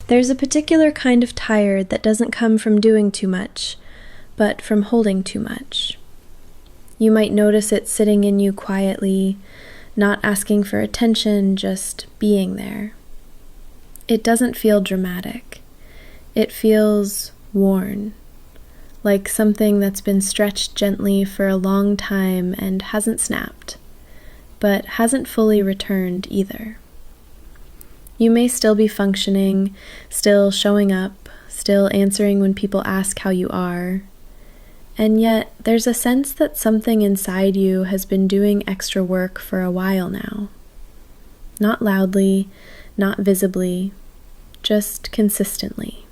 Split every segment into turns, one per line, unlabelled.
There's a particular kind of tired that doesn't come from doing too much, but from holding too much. You might notice it sitting in you quietly, not asking for attention, just being there. It doesn't feel dramatic. It feels worn, like something that's been stretched gently for a long time and hasn't snapped, but hasn't fully returned either. You may still be functioning, still showing up, still answering when people ask how you are, and yet there's a sense that something inside you has been doing extra work for a while now. Not loudly, not visibly, just consistently.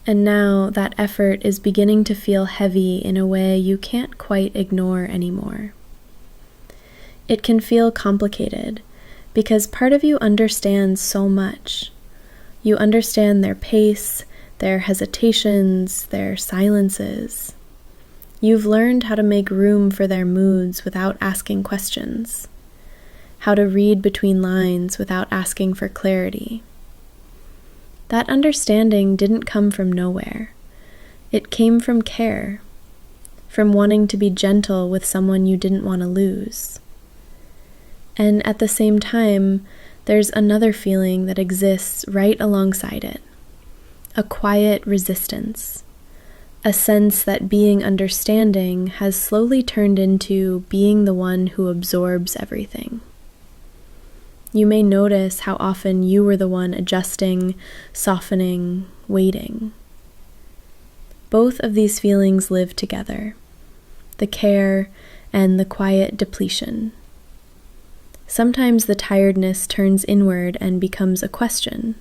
And now that effort is beginning to feel heavy in a way you can't quite ignore anymore. It can feel complicated because part of you understands so much. You understand their pace, their hesitations, their silences. You've learned how to make room for their moods without asking questions, how to read between lines without asking for clarity. That understanding didn't come from nowhere. It came from care, from wanting to be gentle with someone you didn't want to lose. And at the same time, there's another feeling that exists right alongside it, a quiet resistance, a sense that being understanding has slowly turned into being the one who absorbs everything. You may notice how often you were the one adjusting, softening, waiting. Both of these feelings live together, the care and the quiet depletion. Sometimes the tiredness turns inward and becomes a question,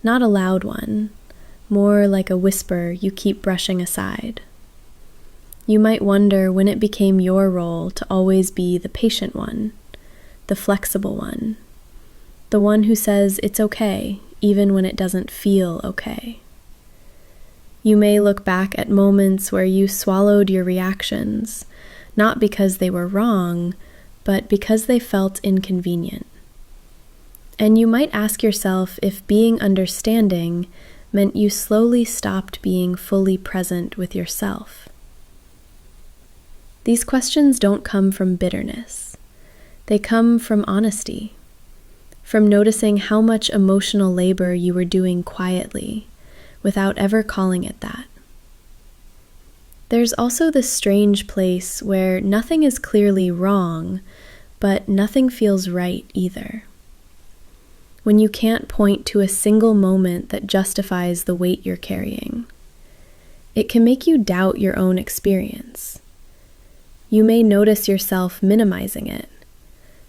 not a loud one, more like a whisper you keep brushing aside. You might wonder when it became your role to always be the patient one, the flexible one, the one who says it's okay, even when it doesn't feel okay. You may look back at moments where you swallowed your reactions, not because they were wrong, but because they felt inconvenient. And you might ask yourself if being understanding meant you slowly stopped being fully present with yourself. These questions don't come from bitterness. They come from honesty, from noticing how much emotional labor you were doing quietly, without ever calling it that. There's also this strange place where nothing is clearly wrong, but nothing feels right either. When you can't point to a single moment that justifies the weight you're carrying, it can make you doubt your own experience. You may notice yourself minimizing it,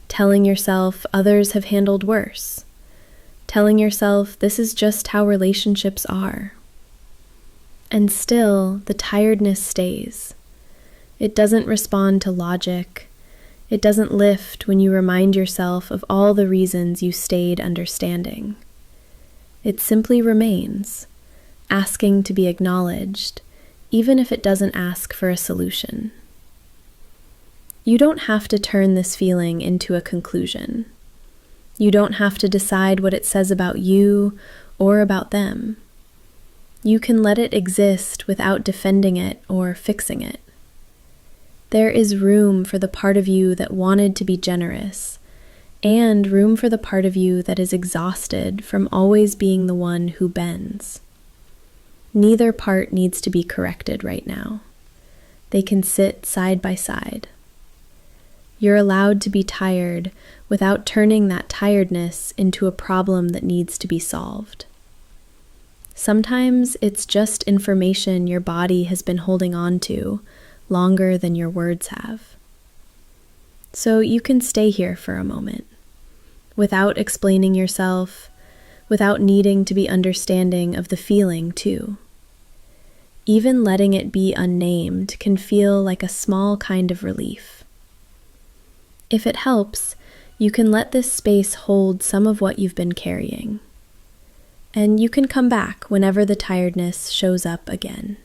telling yourself others have handled worse, telling yourself this is just how relationships are. And still, the tiredness stays. It doesn't respond to logic. It doesn't lift when you remind yourself of all the reasons you stayed understanding. It simply remains, asking to be acknowledged, even if it doesn't ask for a solution. You don't have to turn this feeling into a conclusion. You don't have to decide what it says about you or about them. You can let it exist without defending it or fixing it. There is room for the part of you that wanted to be generous, and room for the part of you that is exhausted from always being the one who bends. Neither part needs to be corrected right now. They can sit side by side. You're allowed to be tired without turning that tiredness into a problem that needs to be solved. Sometimes it's just information your body has been holding on to longer than your words have. So you can stay here for a moment, without explaining yourself, without needing to be understanding of the feeling too. Even letting it be unnamed can feel like a small kind of relief. If it helps, you can let this space hold some of what you've been carrying. And you can come back whenever the tiredness shows up again.